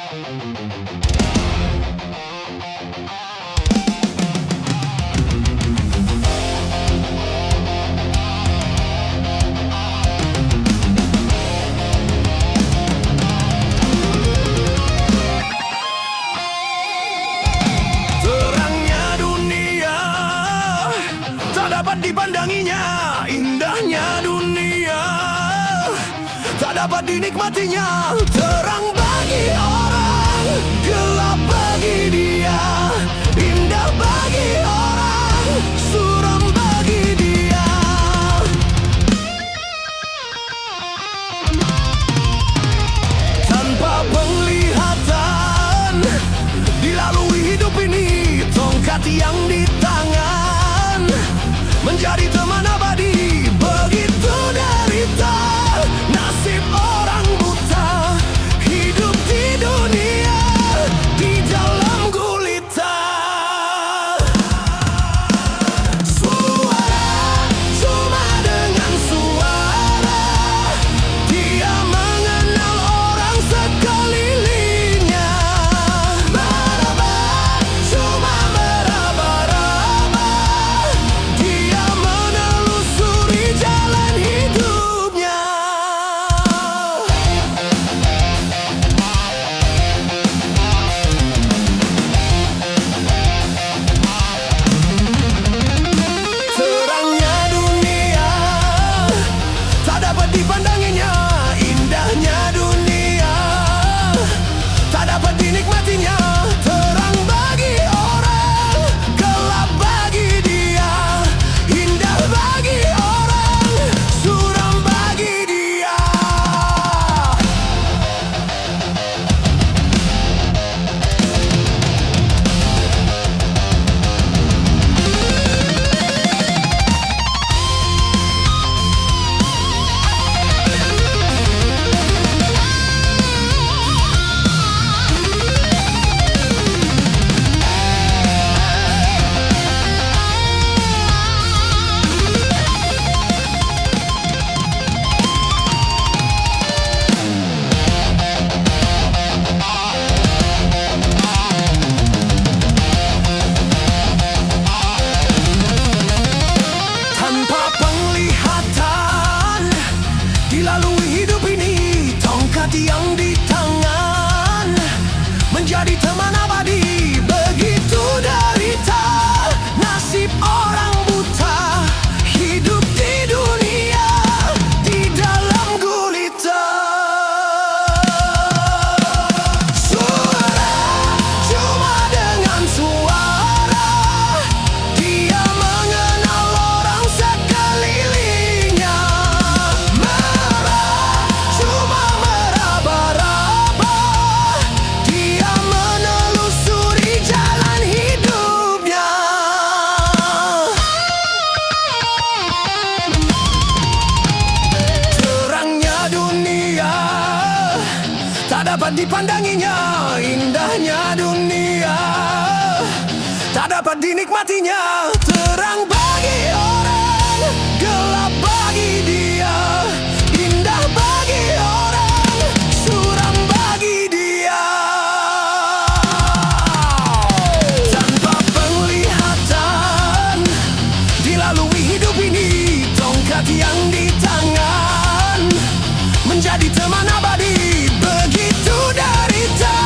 Terangnya dunia tak dapat dipandanginya, indahnya dunia tak dapat dinikmatinya. Terang bagi orang, gelap bagi dia, indah bagi orang, suram bagi dia. Tanpa penglihatan dilalui hidup ini, tongkat yang di tangan menjadi teman abadi. Begitu derita nasib orang buta, hidup di dunia di dalam gulita. Suara, cuma dengan suara dia mengenal orang sekelilingnya. Meraba, cuma meraba-raba, dia menelusuri jalan hidupnya. Terangnya dunia tak dapat dipandanginya, indahnya dunia tak dapat dinikmatinya. Terang bagi orang, gelap bagi dia, indah bagi orang, suram bagi dia. Tanpa penglihatan dilalui hidup ini, tongkat yang di tangan menjadi teman abadi. Begitu derita nasib orang buta, hidup di dunia di dalam gulita. Suara, cuma dengan suara dia mengenal orang sekelilingnya. Merah, cuma meraba-raba, dia menelusuri jalan hidupnya. Terangnya dunia tak dapat dipandanginya, indahnya dunia tak dapat dinikmatinya. Terang bagi orang, gelap bagi dia, indah bagi orang, suram bagi dia. Tanpa penglihatan dilalui hidup ini, tongkat yang di tangan menjadi teman abadi. Begitu derita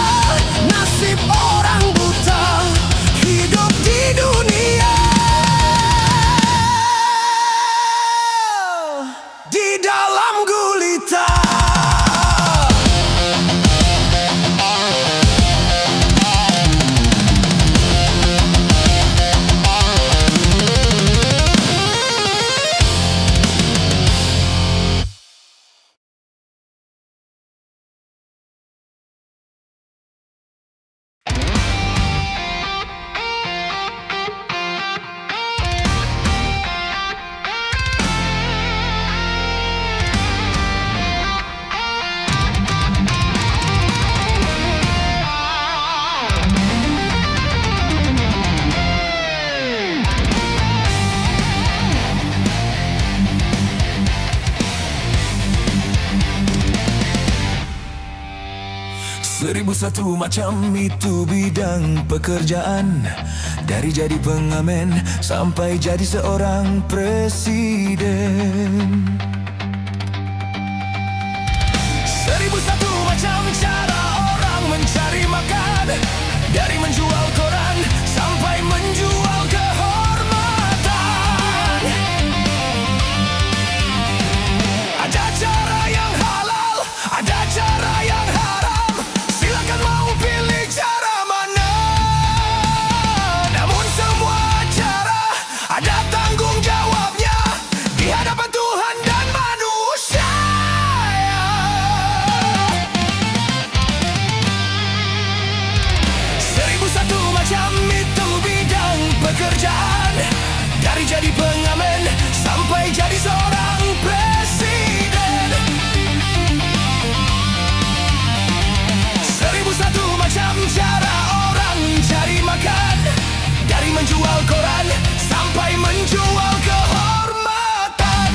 nasib orang buta, hidup di dunia 1001 macam itu bidang pekerjaan, dari jadi pengamen sampai jadi seorang presiden. 1001 macam cara orang mencari makan, dari menjual koran sampai menjual kehormatan. Ada cara yang halal, ada cara yang haram. Silakan mau pilih cara mana. Namun semua cara ada tanggung jawabnya di hadapan Tuhan dan manusia. 1001 macam itu bidang pekerjaan, dari jadi pengamen sampai jadi seorang presiden. 1001 macam cara orang cari makan, dari menjual koran sampai menjual kehormatan.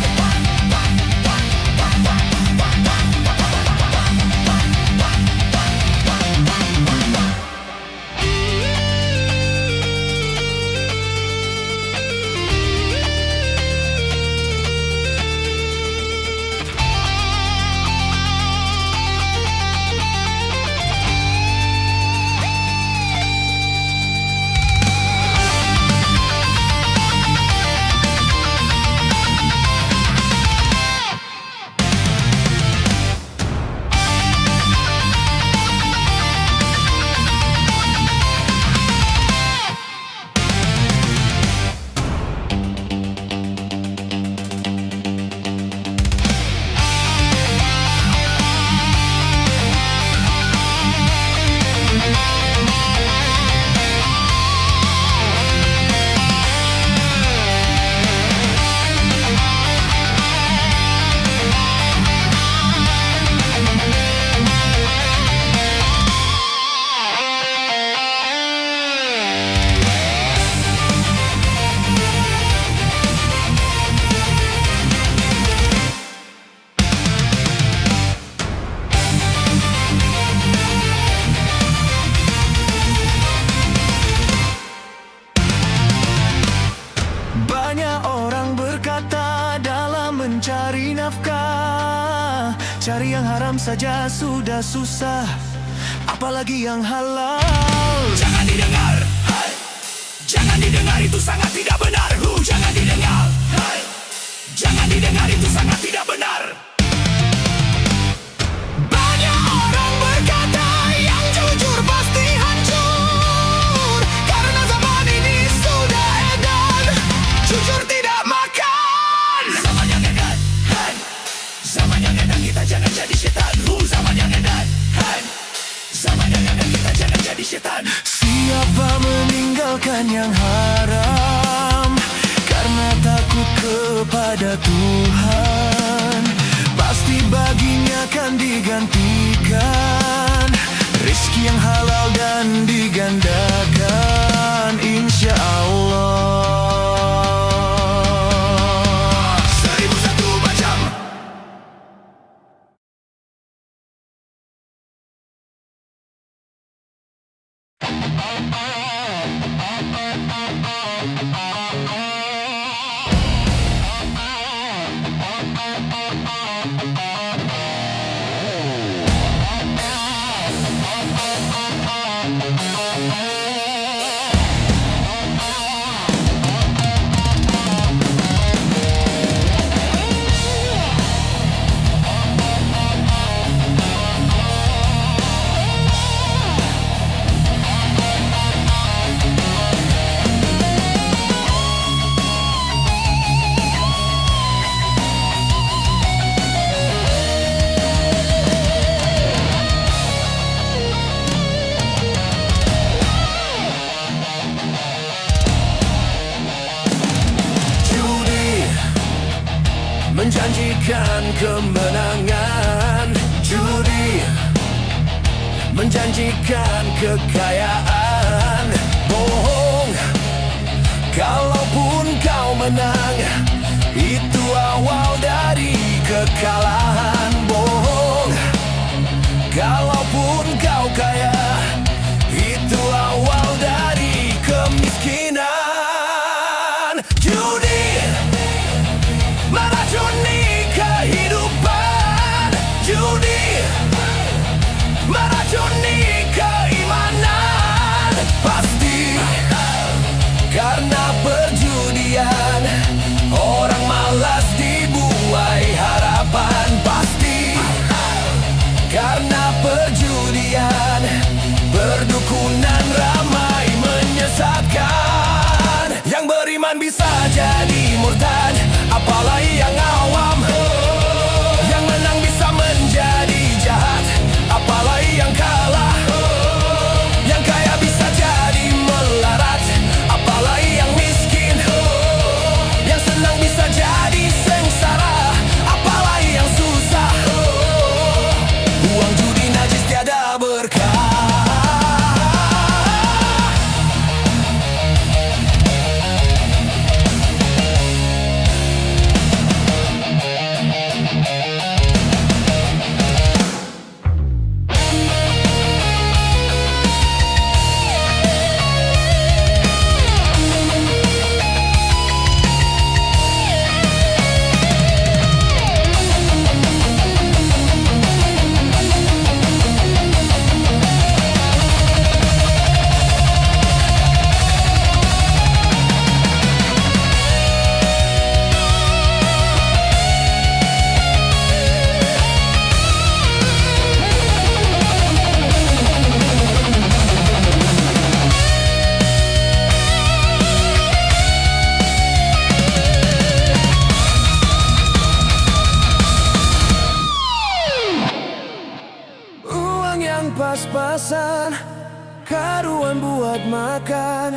Banyak orang berkata dalam mencari nafkah, cari yang haram saja sudah susah, apalagi yang halal. Jangan didengar, hai. Jangan didengar, itu sangat tidak benar. Jangan didengar, hai. Jangan didengar, itu sangat tidak benar. Banyak orang berkata yang jujur pasti hancur, karena zaman ini sudah edan jujur tidak makan. Zaman yang edan, hai. Zaman yang edan, kita jangan jadi setan. Zaman yang edan, hai. Zaman yang edan, kita jangan jadi setan. Siapa meninggalkan yang haram karena takut kepada Tuhan, pasti baginya akan digantikan rezeki yang halal dan digandakan, insya Allah. 1001 macam. Menjanjikan kemenangan, judi menjanjikan kekayaan, bohong. Kalaupun kau menang, itu awal dari kekalahan, bohong. Kalaupun kau kaya, Perdukunan ramai menyesatkan. Yang beriman bisa jadi murtad, apalagi yang awam. Yang menang bisa menjadi jahat, apalagi yang kalah. Yang kaya bisa jadi melarat, apalagi yang miskin. Yang senang bisa jadi sengsara, apalagi yang susah. Uang judi najis tiada berkah. Pas-pasan, karuan buat makan.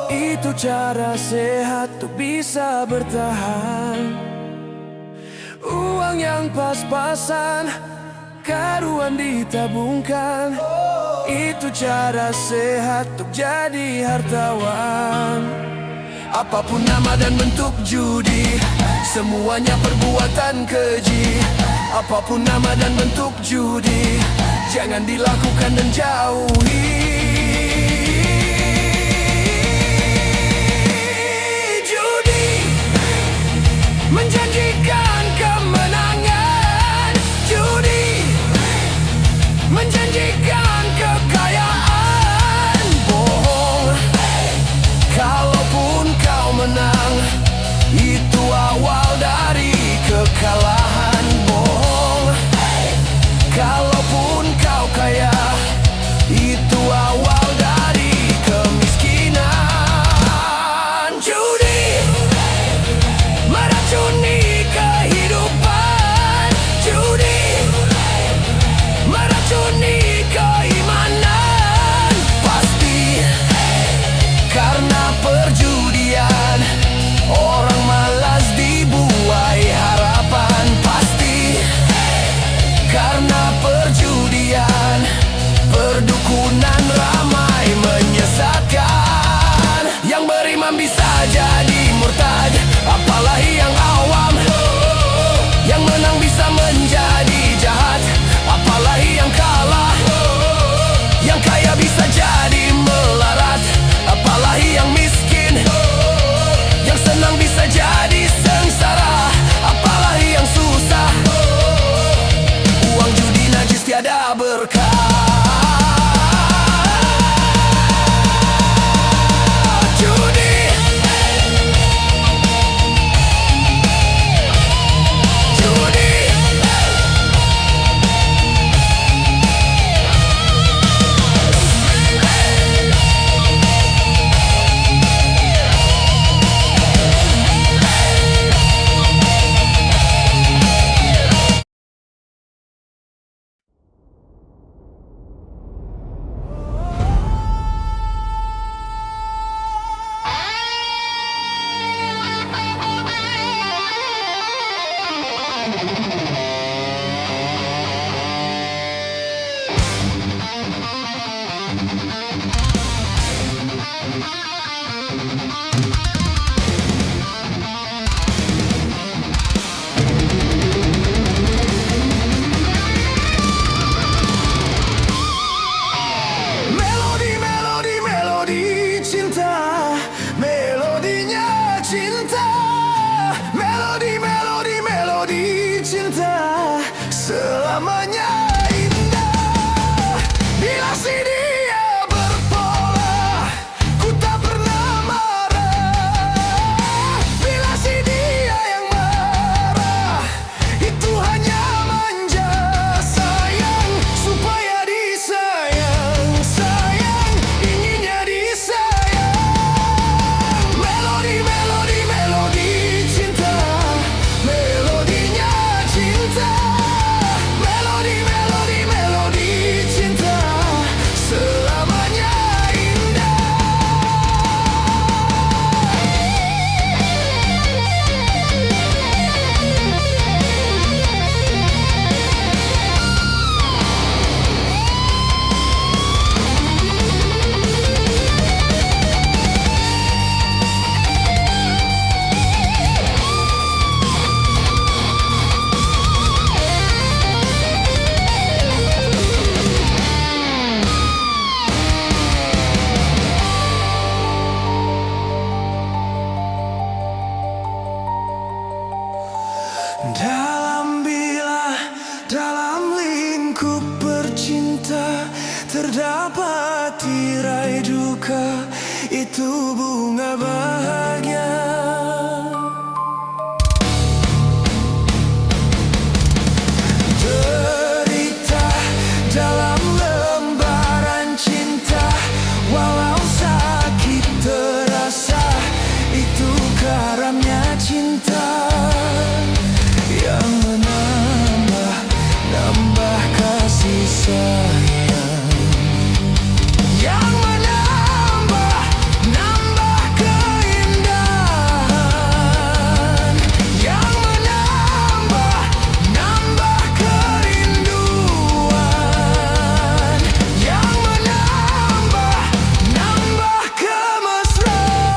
Itu cara sehat tuh bisa bertahan. Uang yang pas-pasan, karuan ditabungkan. Itu cara sehat tuh jadi hartawan. Apapun nama dan bentuk judi, semuanya perbuatan keji. Apapun nama dan bentuk judi, jangan dilakukan dan jauhi. Judi menjanjikan kemenangan. Judi menjanjikan kekayaan. Bohong, kalaupun kau menang, itu awal dari kekalahan. Bohong, kalaupun kau kaya, itu awal dari kemiskinan. Judi meracuni kehidupan. Judi meracuni keimanan. Pasti karena perjudian, orang malas dibuai harapan. Pasti karena perjudian, perdukunan ramai menyesatkan. Yang beriman bisa jadi murtad, apalagi yang awam. Yang menang bisa menjadi jahat, apalagi yang kalah. Yang kaya bisa jadi melarat, apalagi yang miskin. Yang senang bisa jadi sengsara, apalagi yang susah. Uang judi najis tiada berkah. Judi, judi. Melodi, melodi, melodi cinta, melodinya cinta. Melodi, melodi, melodi cinta, selamanya indah. Bila si dia berpola, ku tak tirai duka, itu bunga bahagia. Derita dalam lembaran cinta, walau sakit terasa, itu karamnya cinta yang menambah kasih sayang, yang menambah keindahan, yang menambah kerinduan, yang menambah kemesraan.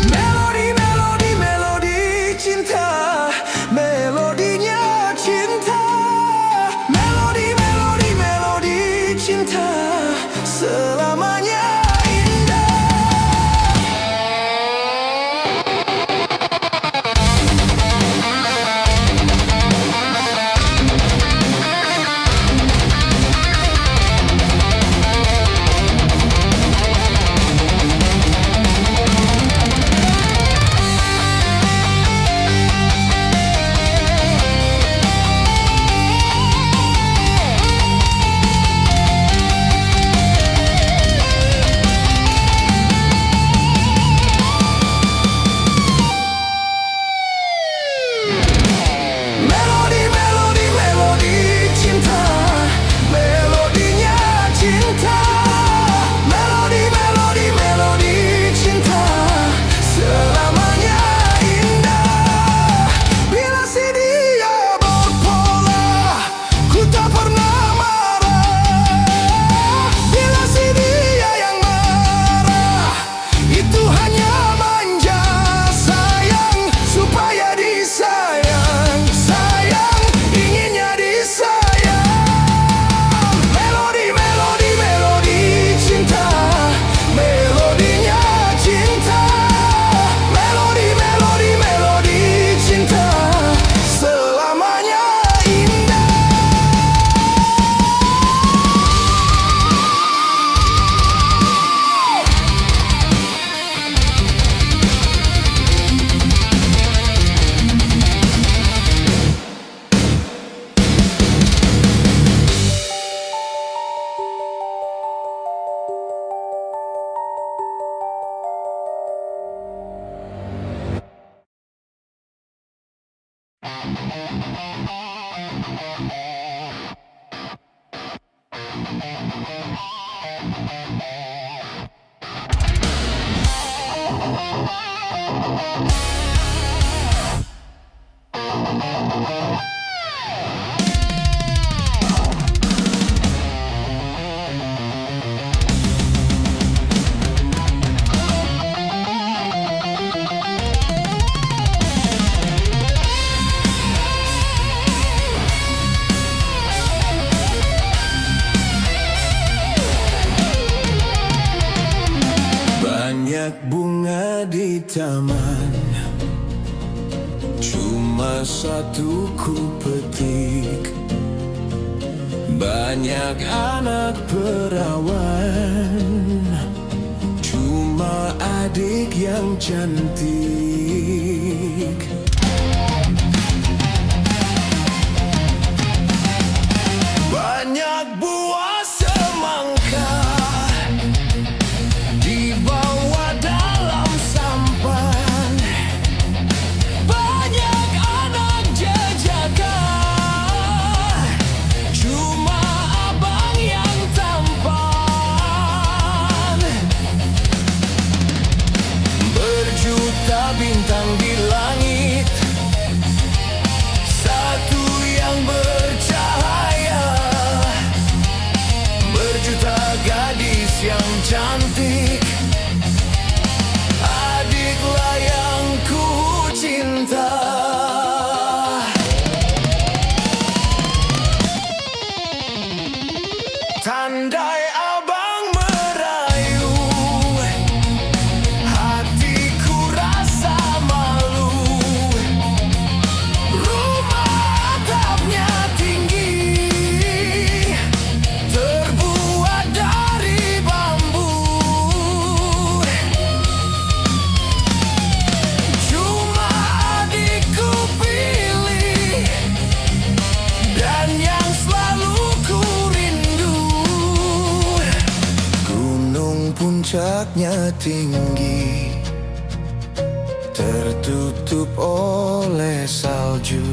Melodi, melodi, melodi cinta, melodinya cinta. Melodi, melodi, melodi cinta, selamanya indah. Melodi, melodi, melodi cinta, melodinya cinta. Melodi, melodi, melodi cinta, selamanya indah. Bila si dia berpola, ku tak pernah marah. Bila si dia yang marah, itu hanya manja. Sayang supaya disayang, sayang inginnya disayang. Melodi, melodi, melodi cinta, melodinya cinta. Melodi, melodi, melodi cinta, selamanya indah. Banyak bunga di taman, cuma satu ku petik. Banyak anak perawan, cuma adik yang cantik. Banyak buah semangka dibawa dalam sampan. Banyak anak jajakan, cuma abang yang tampan. Berjuta bintang di langit, satu yang bercahaya. Berjuta gadis yang cantik, adiklah yang ku cinta. Tandai abang merayu, hatiku rasa malu. Rumah atapnya tinggi, terbuka puncaknya tinggi, tertutup oleh salju.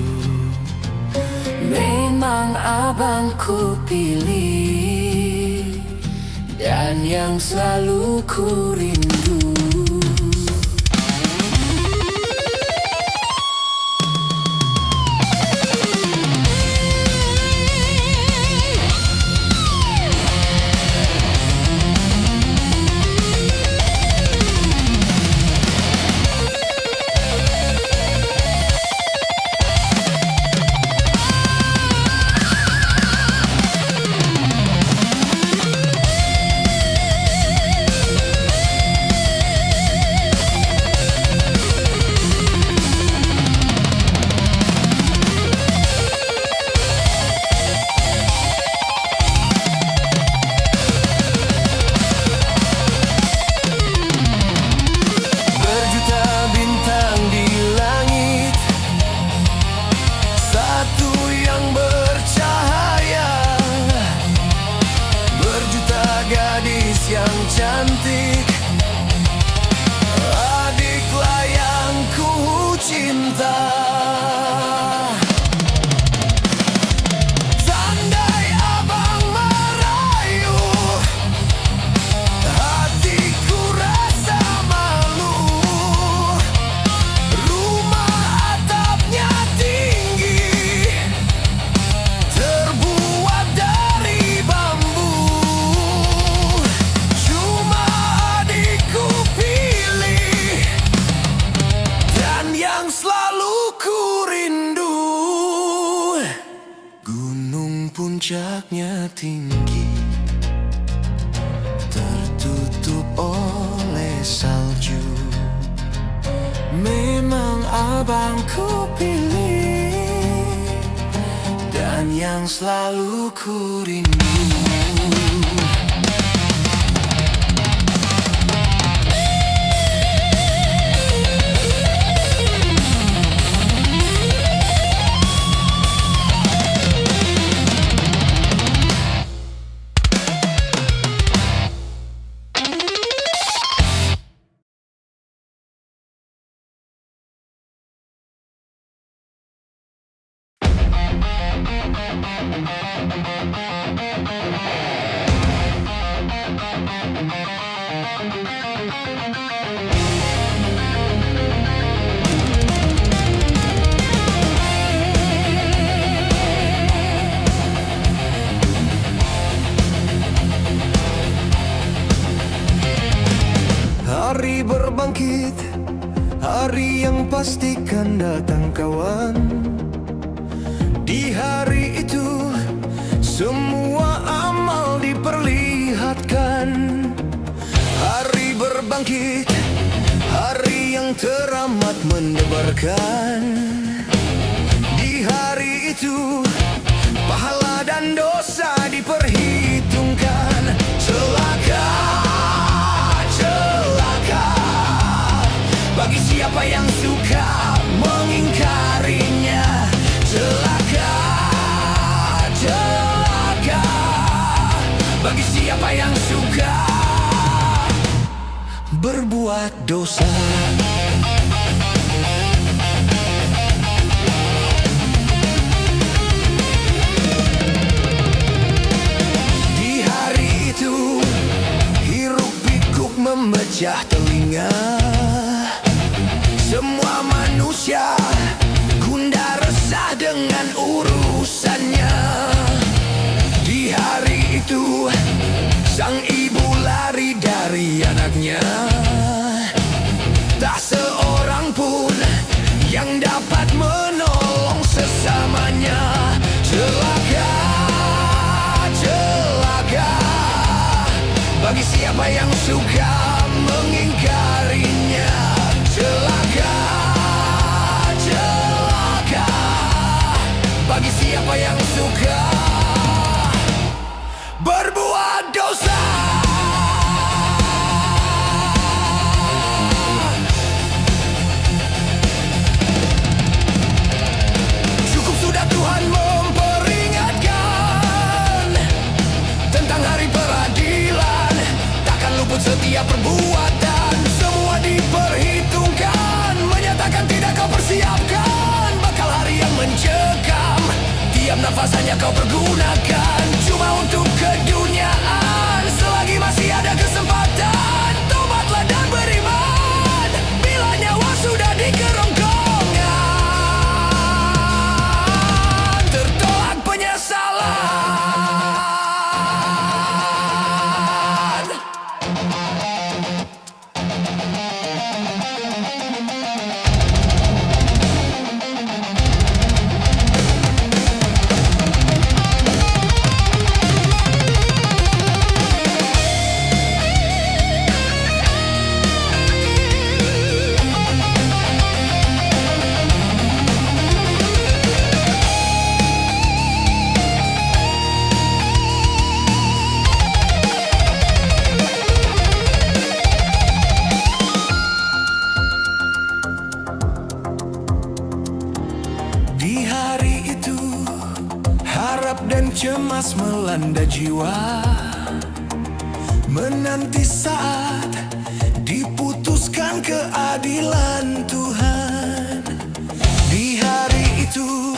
Memang abang ku pilih, dan yang selalu ku rindu. Yang cantik, adiklah yang ku cinta. Tandai abang merayu, hatiku rasa malu. Rumah atapnya tinggi, terbuat dari bambu. Selalu ku rindu. Gunung puncaknya tinggi, tertutup oleh salju. Memang abang ku pilih, dan yang selalu ku rindu. Hari berbangkit, hari yang pastikan datang kawan. Di hari itu semua amal diperlihatkan. Hari berbangkit, hari yang teramat mendebarkan. Di hari itu pahala dan dosa diperhitungkan. Celaka, bagi siapa yang suka mengingkarinya. Celaka, celaka, bagi siapa yang suka berbuat dosa. Di hari itu hiruk pikuk memecah telinga. Semua manusia gundah resah dengan urusannya. Di hari itu sang ibu lari dari anaknya. Tak seorang pun yang dapat menolong sesamanya. Celaka, celaka, bagi siapa yang suka mengingkarinya. Celaka, celaka, bagi siapa yang suka berbuat dosa. Cukup sudah Tuhan memperingatkan tentang hari peradilan. Takkan luput buat setiap perbuatan. Semua diperhitungkan, menyatakan tidak kau persiapkan bakal hari yang mencekam. Tiap nafas hanya kau pergunakan cuma untuk keduniaan. Selagi masih ada kesempatan, tobatlah dan beriman. Bila nyawa sudah di kerongkongan, tertolak penyesalan. Di hari itu, harap dan cemas melanda jiwa, menanti saat diputuskan keadilan Tuhan. Di hari itu,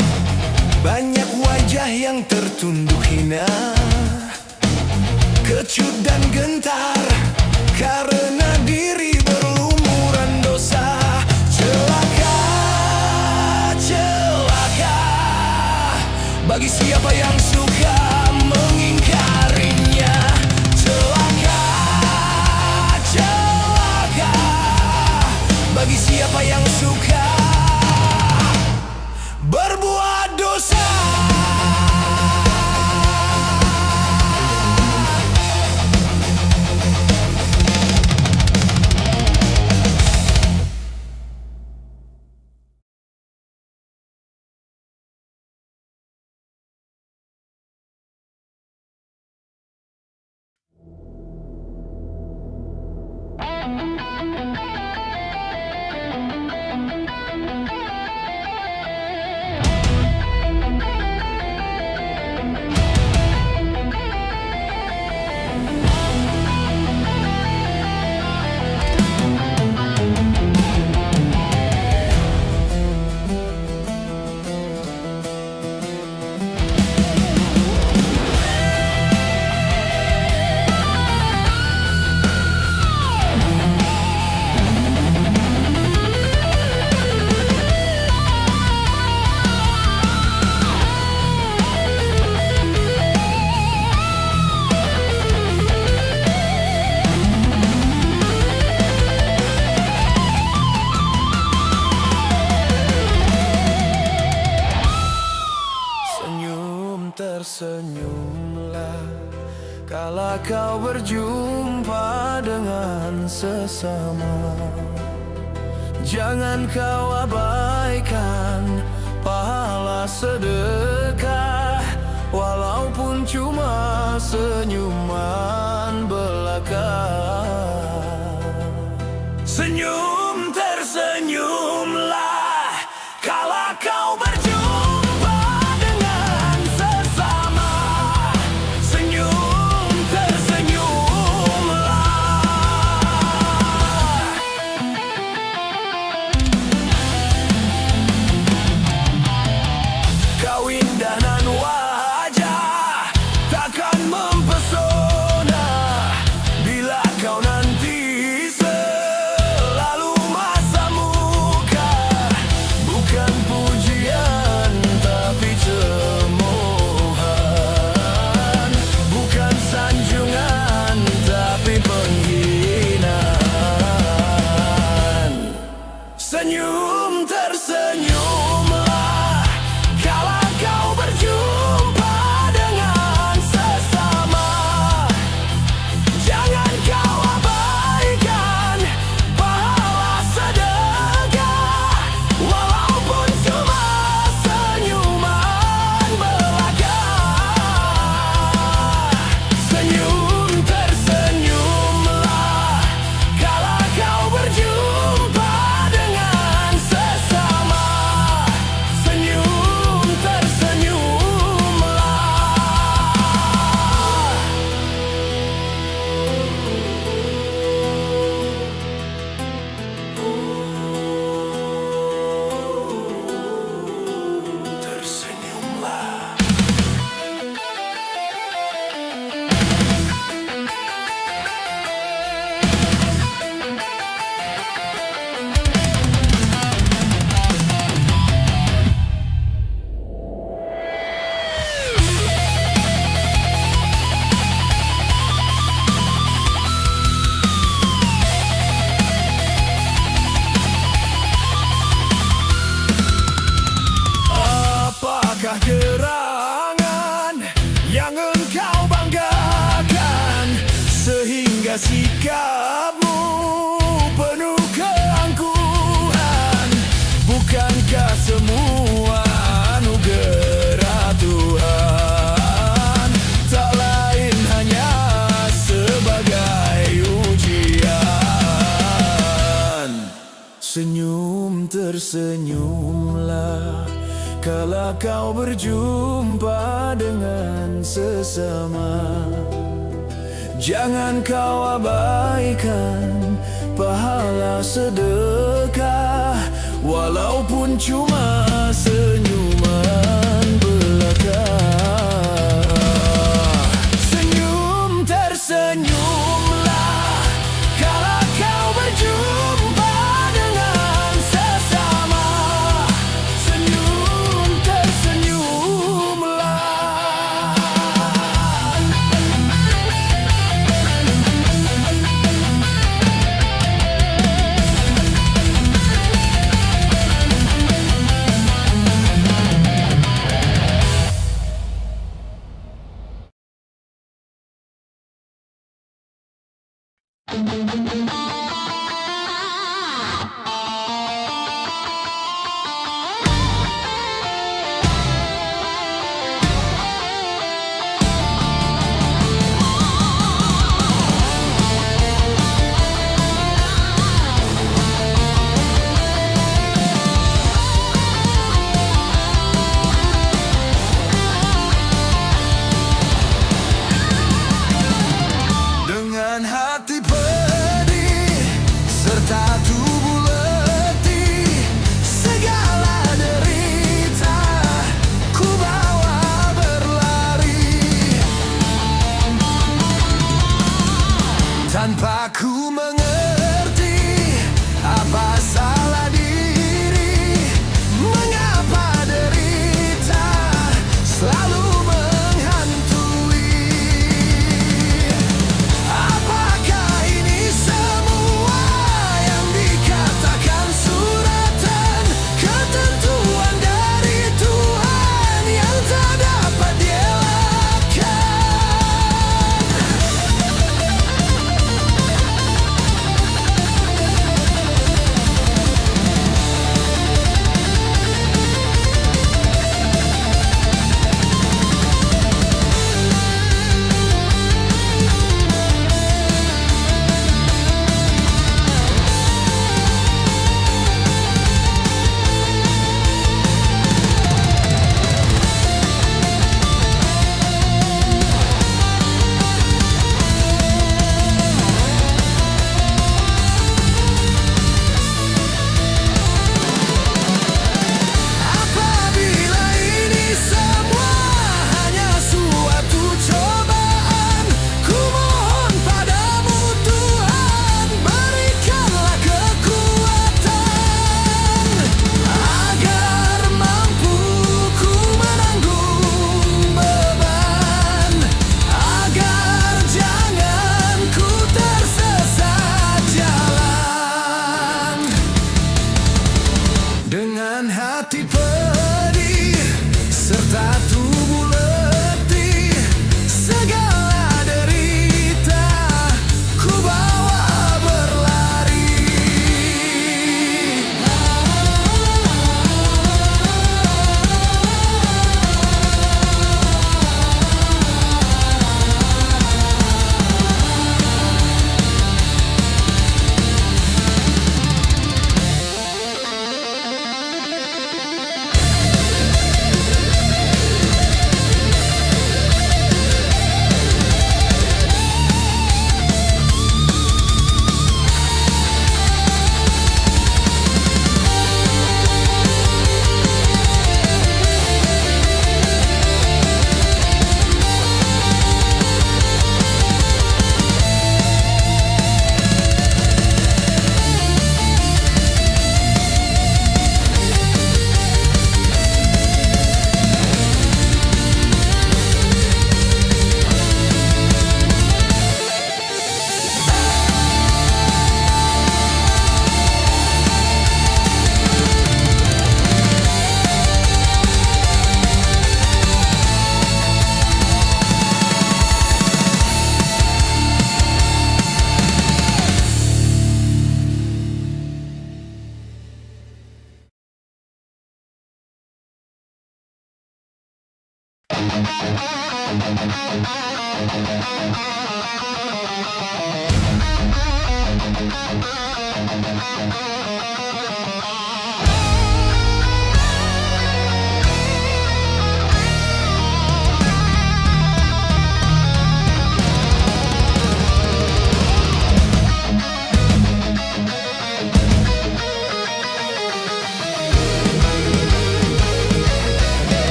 banyak wajah yang tertunduk hina, kecut dan gentar karena diri berlumuran dosa. Celaka, celaka bagi siapa yang suka mengingkarinya. Celaka, celaka bagi siapa yang suka berbuat dosa. Tersenyumlah kala kau berjumpa dengan sesama. Jangan kau abaikan pahala sedekah, walaupun cuma senyuman belaka. Senyum tersenyumlah kala kau berjumpa dengan sesama. Senyum tersenyumlah. Kau indah nan wajah takkan mempesona. Jaga sikapmu penuh keangkuhan. Bukankah semua anugerah Tuhan tak lain hanya sebagai ujian? Senyum tersenyumlah kala kau berjumpa dengan sesama. Jangan kau abaikan pahala sedekah, walaupun cuma senyuman belaka. Senyum tersenyumlah kala kau berjumpa dengan sesama. Senyum tersenyumlah. Dengan hati pedih serta tubuh letih, segala derita ku bawa berlari. Tanpa ku mengerti apa salah diri, mengapa derita selalu menghantui. Apakah ini semua yang dikatakan suratan, ketentuan dari Tuhan yang tak dapat dielakkan?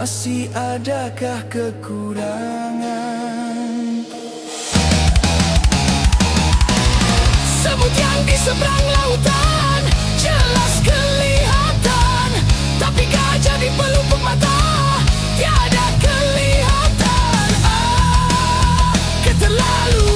masih adakah kekurangan? Semut yang di seberang lautan jelas kelihatan, tapi gajah di pelupuk mata tiada kelihatan. Keterlaluan.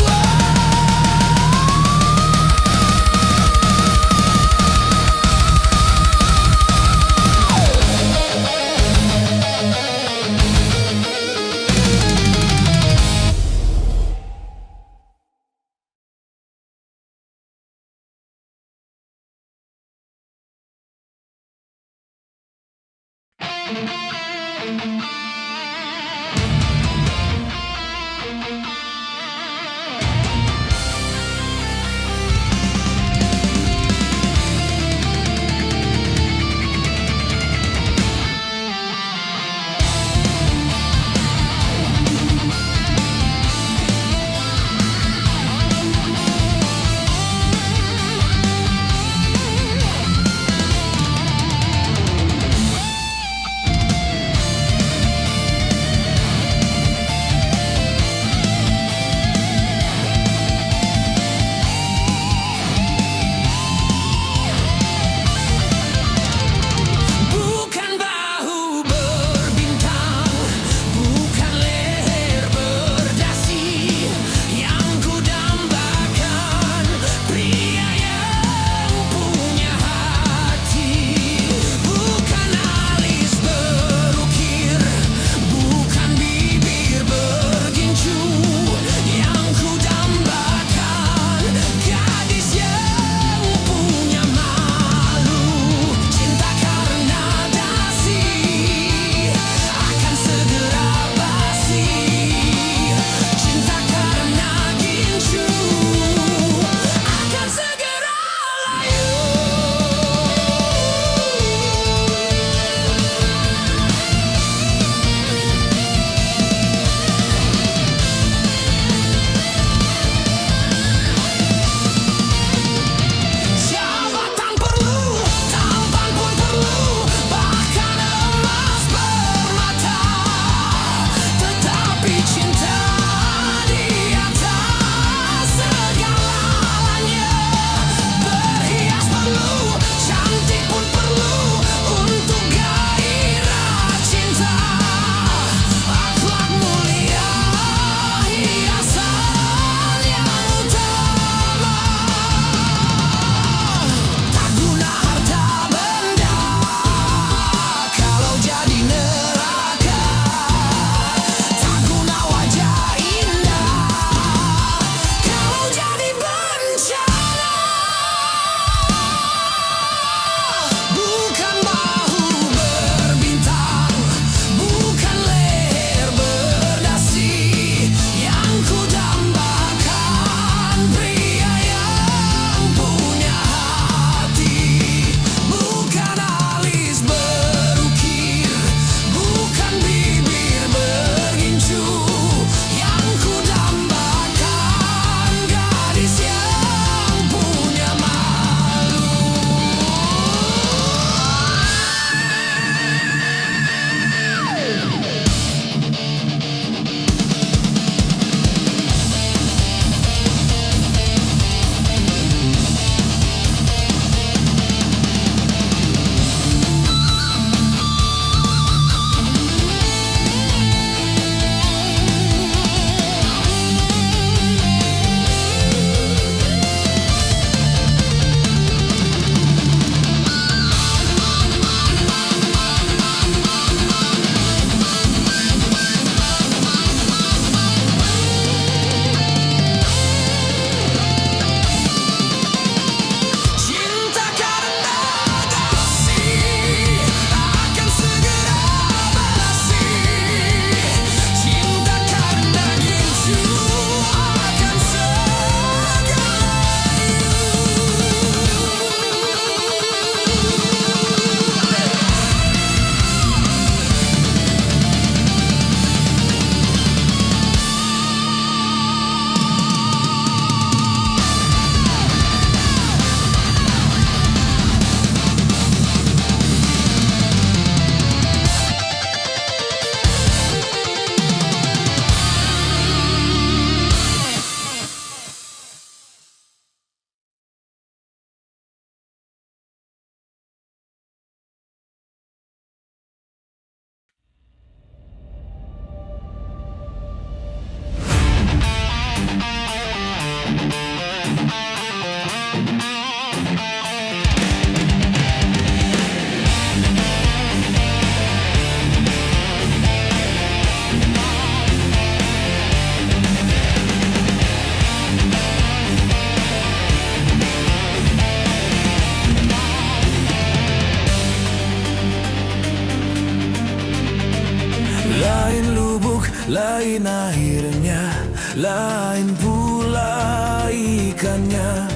lain airnya, lain pula ikannya.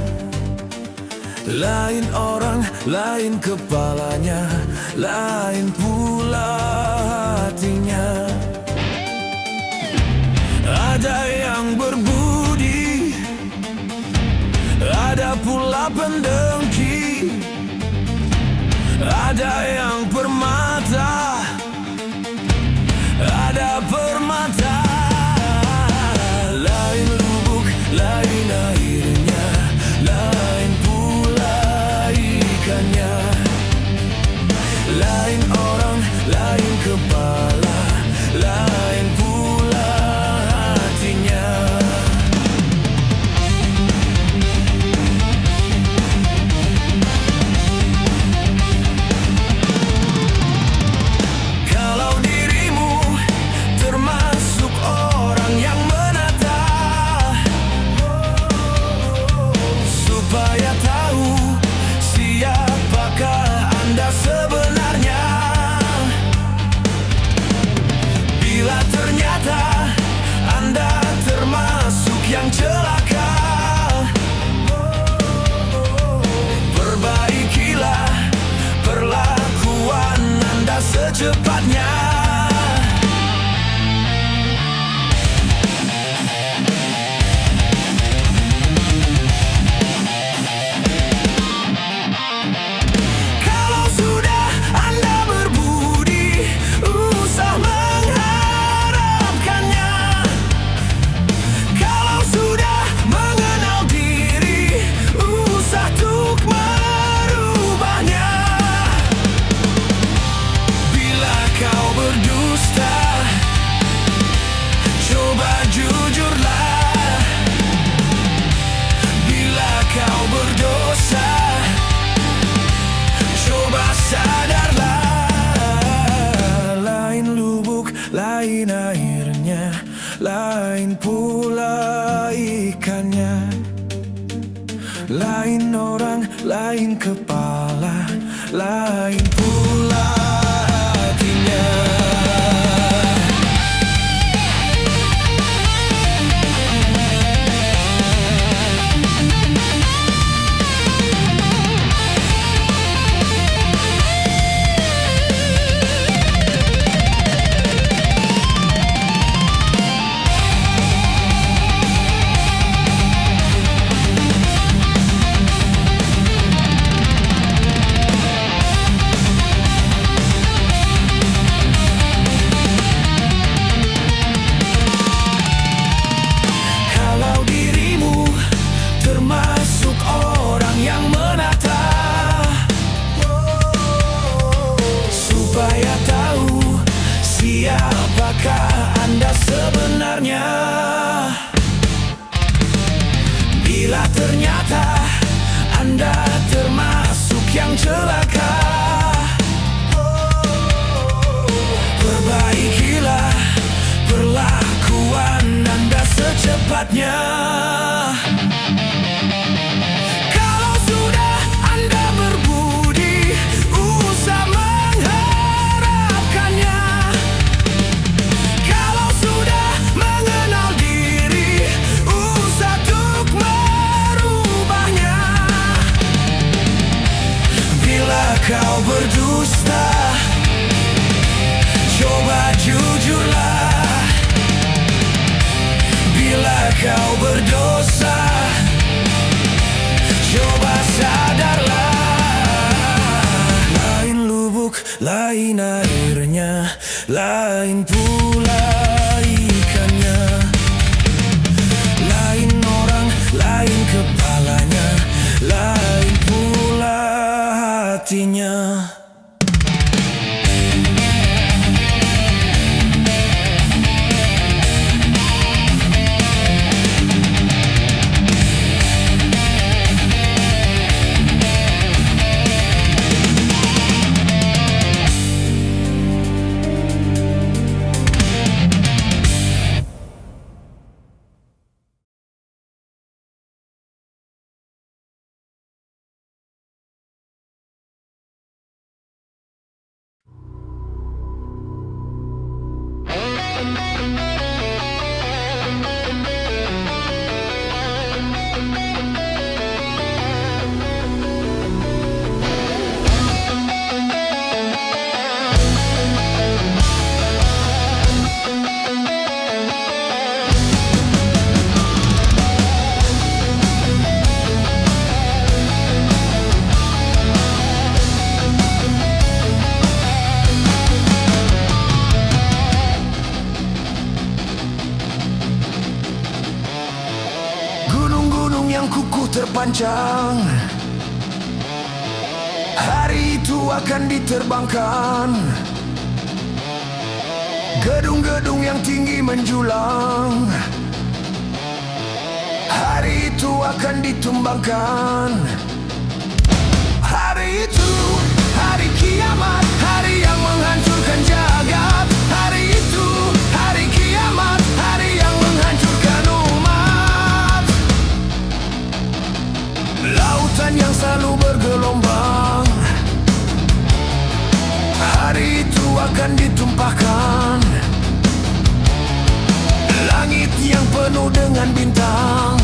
Lain orang, lain kepalanya, lain pula hatinya. Ada yang berbudi, ada pula pendengki, ada yang permata, ada permata. Lain lubuk, lain airnya, lain pula ikannya. Lain orang, lain kepala, lain pula hatinya. Kalau dirimu termasuk orang yang menata, supaya tahu siapakah Anda sebenarnya. Bila ternyata Anda termasuk yang celaka, perbaikilah perlakuan Anda secepatnya. Kalau sudah Anda berbudi, usah mengharapkannya. Kalau sudah mengenal diri, usah untuk merubahnya. Bila kau berdusta, coba jujurlah. Bila kau berdosa, coba sadarlah. Lain lubuk, lain airnya, lain pula ikannya. Lain orang, lain kepala, lain pula hatinya. Kalau dirimu termasuk orang yang menata, supaya tahu siapakah Anda sebenarnya. Bila ternyata Anda termasuk yang celaka, perbaikilah perlakuan Anda secepatnya. Kalau sudah Anda berbudi, usah mengharapkannya. Kalau sudah mengenal diri, usah untuk merubahnya. Bila kau berdusta, coba jujurlah. Bila kau berdosa, coba sadarlah. Lain lubuk, lain airnya, lain pula ikannya. Lain orang, lain kepalanya, lain pula hatinya. panjang. Hari itu akan diterbangkan. Gedung-gedung yang tinggi menjulang. Hari itu akan ditumbangkan. Hari itu, hari kiamat, hari yang menghancurkan jagat. Hari itu, hari kiamat, hari yang menghancurkan umat. Lautan yang selalu bergelombang. Hari itu akan ditumpahkan. Langit yang penuh dengan bintang.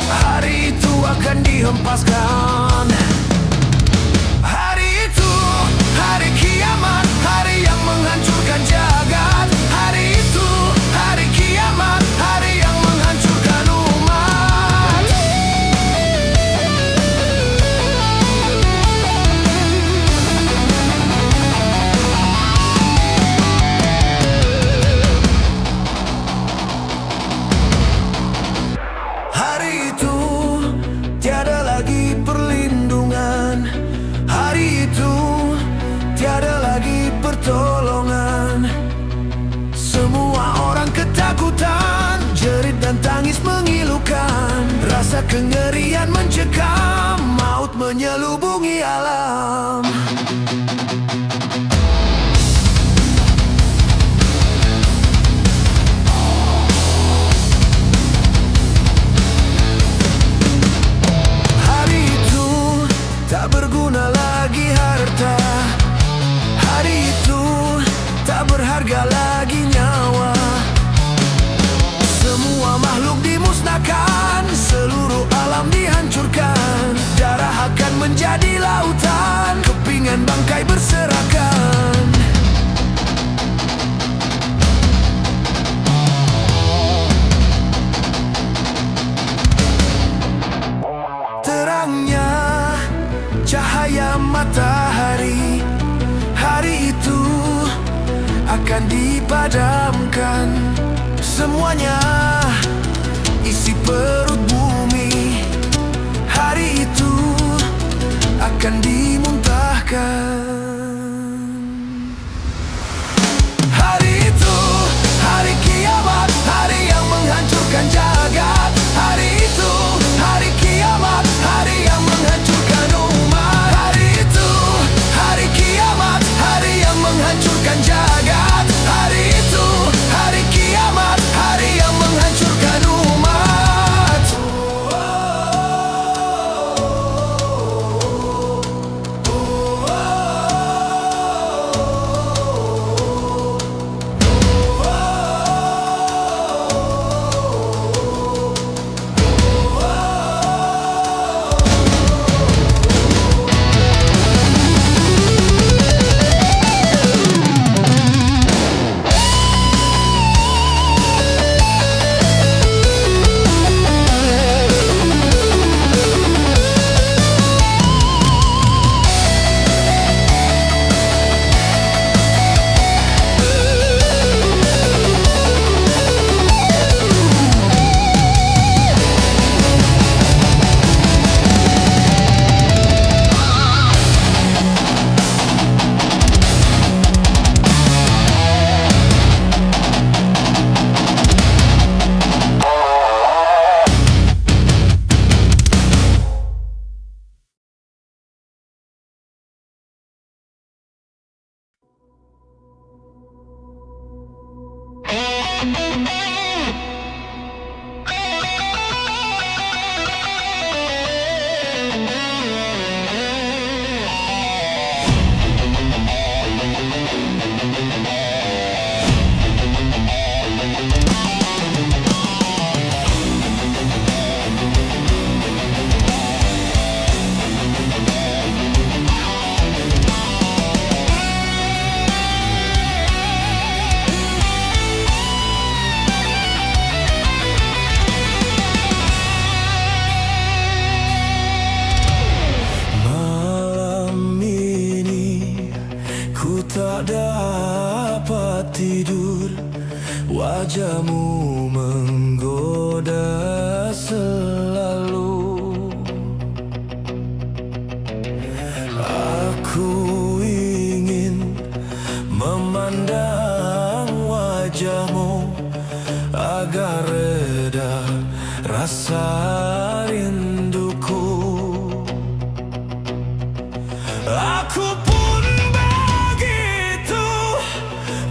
Hari itu akan dihempaskan. Hari itu, hari kiamat, hari yang menghancurkan jagat. Hari itu, hari kiamat, hari yang menghancurkan umat. Hari itu tiada lagi perlindungan. Hari itu tiada lagi pertolongan. Semua orang ketakutan, jerit dan tangis mengilukan. Rasa kengerian mencekam, maut menyelubungi alam. Tak berguna lagi harta. Hari itu tak berharga lagi nyawa. Semua makhluk dimusnahkan, seluruh alam dihancurkan. Darah akan menjadi lautan, kepingan bangkai berserakan. Terangnya cahaya matahari, hari itu akan dipadamkan. Semuanya isi perut bumi. Hari itu akan dimuntahkan. Hari itu, hari kiamat, hari yang menghancurkan jagat. Hari itu, hari kiamat, hari yang menghancurkan umat. Hari itu, hari kiamat, hari yang menghancurkan jagat. Hari itu, hari kiamat, hari yang menghancurkan umat. tak dapat tidur, wajahmu menggoda selalu. rasa rinduku. Aku pun begitu,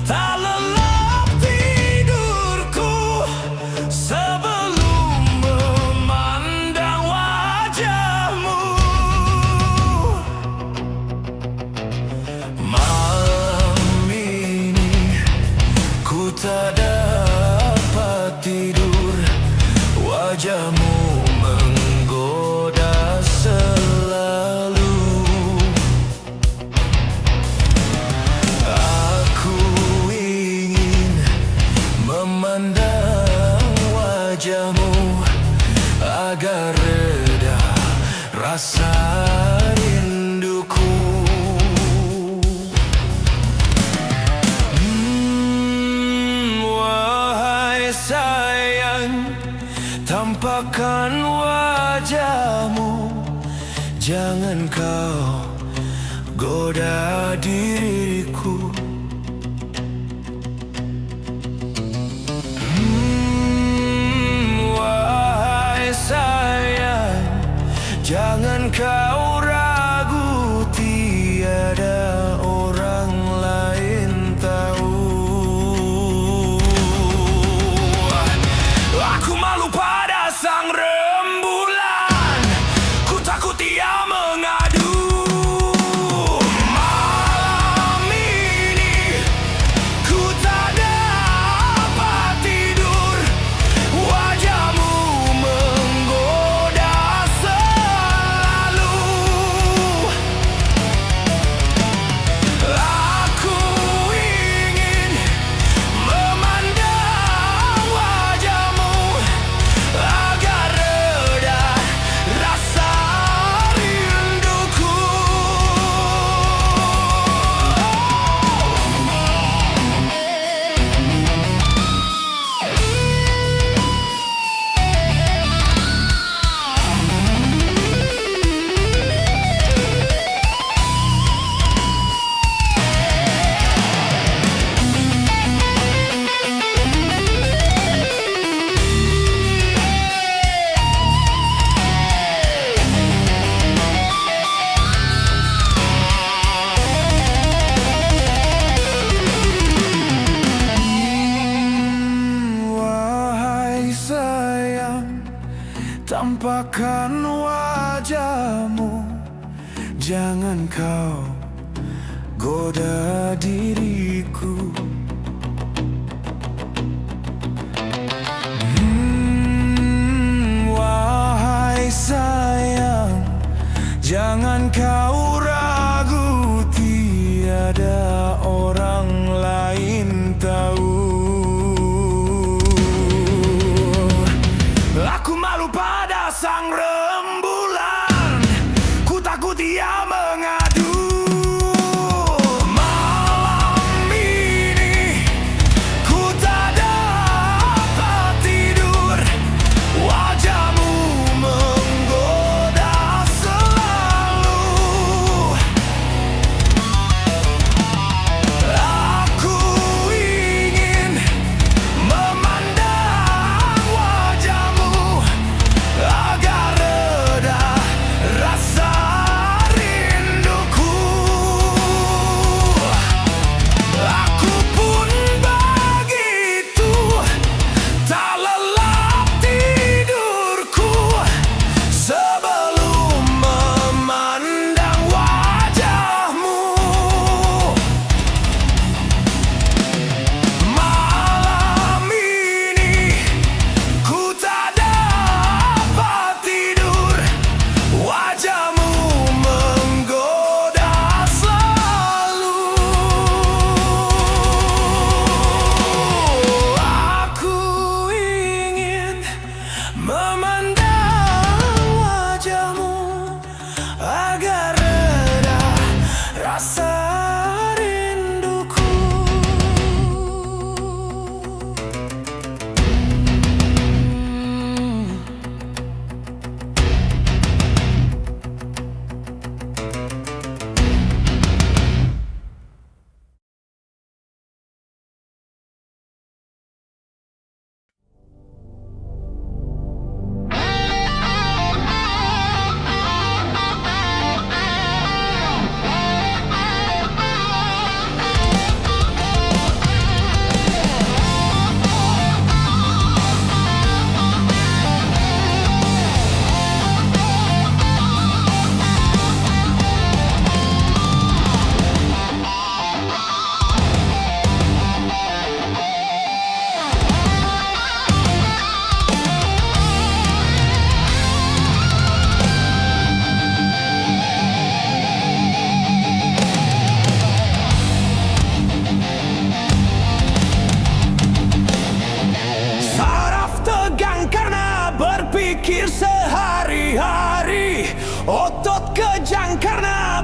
tak lelap tidurku sebelum memandang wajahmu. Malam ini ku tak dapat tidur, wajahmu menggoda selalu. Aku ingin memandang wajahmu agar reda rasa rinduku. Wahai sayang, tampakkan wajahmu, jangan kau goda diriku. Wahai sayang, jangan kau ragu, tiada orang lain tahu. Aku malu pada sang rembulan, ku takut ia mengadu. Malam ini ku tak dapat tidur, wajahmu menggoda selalu. Aku ingin memandang wajahmu agar reda rasa rinduku. Wahai sayang, tampakkan wajahmu, jangan kau goda diriku. Wahai sayang, jangan kau ragu, tiada orang lain tahu. Aku malu pada sang rembulan, ku takut ia mengadu. Malam ini ku tak dapat tidur, wajahmu menggoda selalu. Aku ingin memandang wajahmu agar reda rasa rinduku.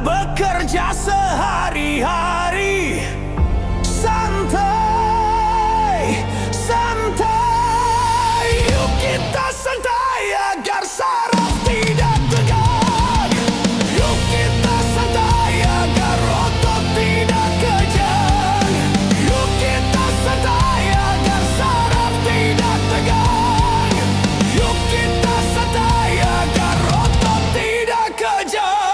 bekerja sehari-hari. Santai, santai, yuk kita santai agar saraf tidak tegang. Yuk kita santai agar otot tidak kejang. Yuk kita santai agar saraf tidak tegang. Yuk kita santai agar otot tidak kejang.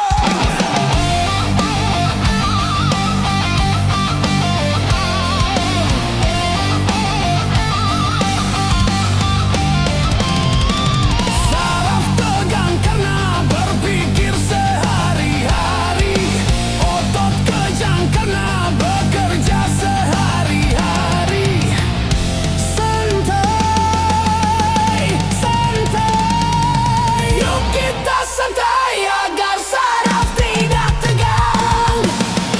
Saraf tegang karena berpikir sehari-hari. Otot kejang karena bekerja sehari-hari. Santai, santai, yuk kita santai agar saraf tidak tegang.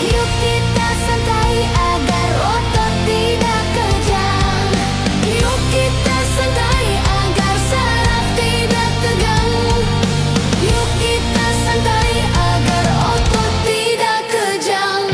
Yuk kita santai agar otot tidak kejang. Yuk kita santai agar saraf tidak tegang. Yuk kita santai agar otot tidak kejang.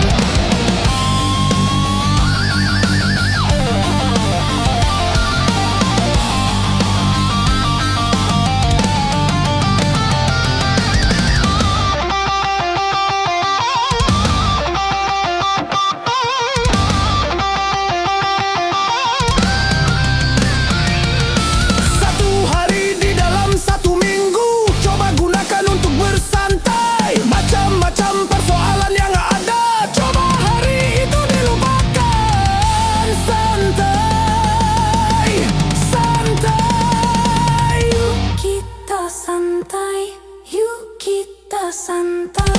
Satu hari di dalam satu minggu, coba gunakan untuk bersantai. Macam-macam persoalan yang ada, coba hari itu dilupakan. Santai, santai, Yuk kita santai. Yuk kita santai.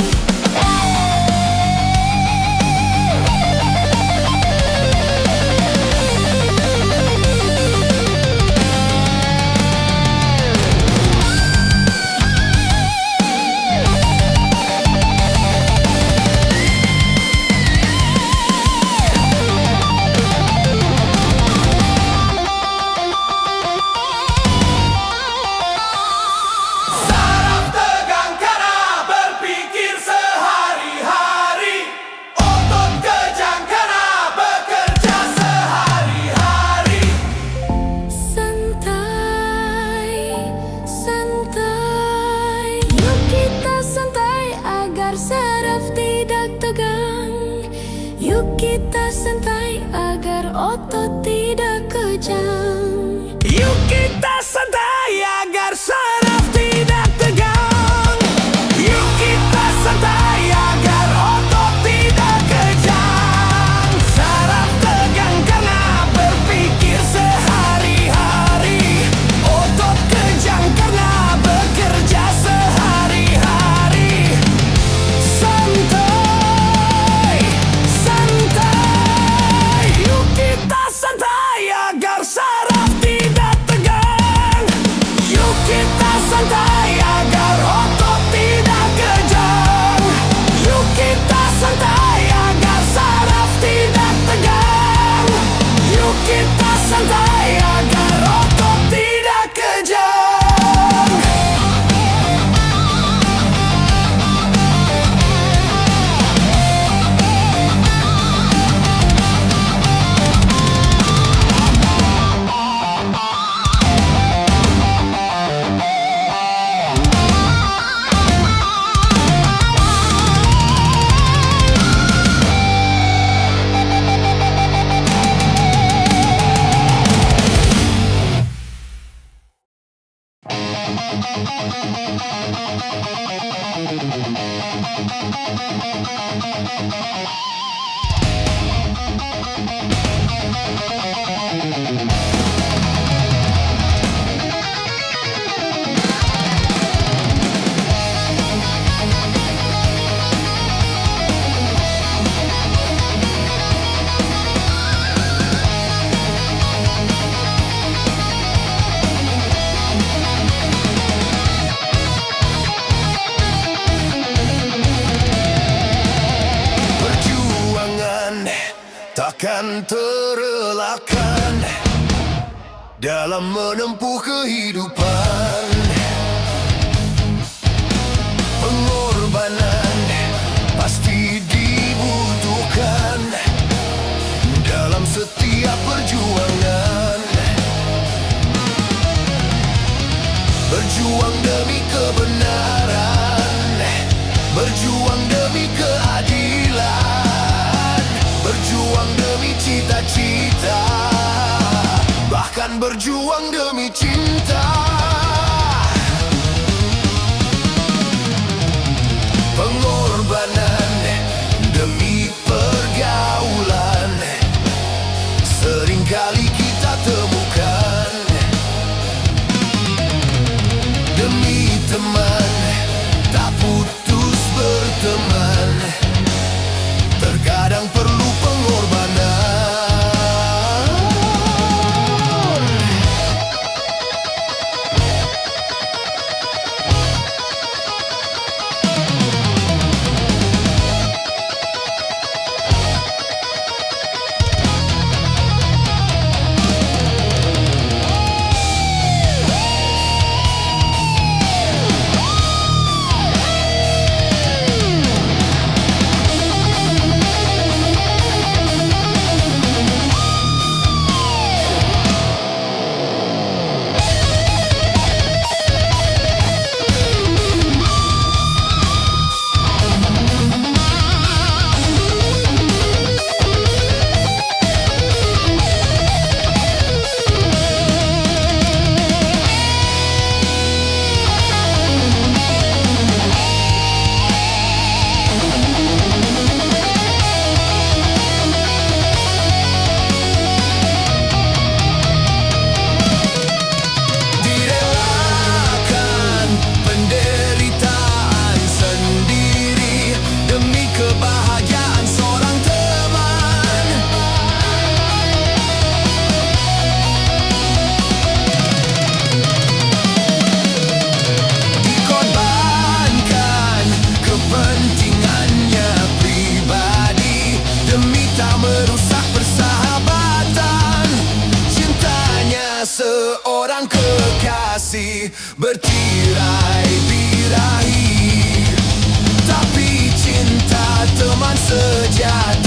saraf tegang karena berpikir sehari-hari. Otot kejang karena bekerja sehari-hari. Santai, santai, yuk kita santai agar saraf tidak tegang. Yuk kita santai agar otot tidak kejang. Yuk kita santai agar saraf tidak tegang. Yuk kita santai agar otot tidak kejang. Saraf tegang karena berpikir sehari-hari. Otot kejang karena bekerja sehari-hari. Santai, santai, yuk kita santai agar saraf tidak tegang. Yuk kita santai agar otot tidak kejang. Yuk kita santai agar saraf tidak tegang. Yuk kita santai agar otot tidak kejang. takkan terelakkan dalam menempuh kehidupan. Pengorbanan berjuang demi cinta. Pengorbanan demi pergaulan seringkali kita temukan. Demi teman tak putus berteman, terkadang perlu pengorbanan. Seorang kekasih bertirai birahi, tapi cinta teman sejati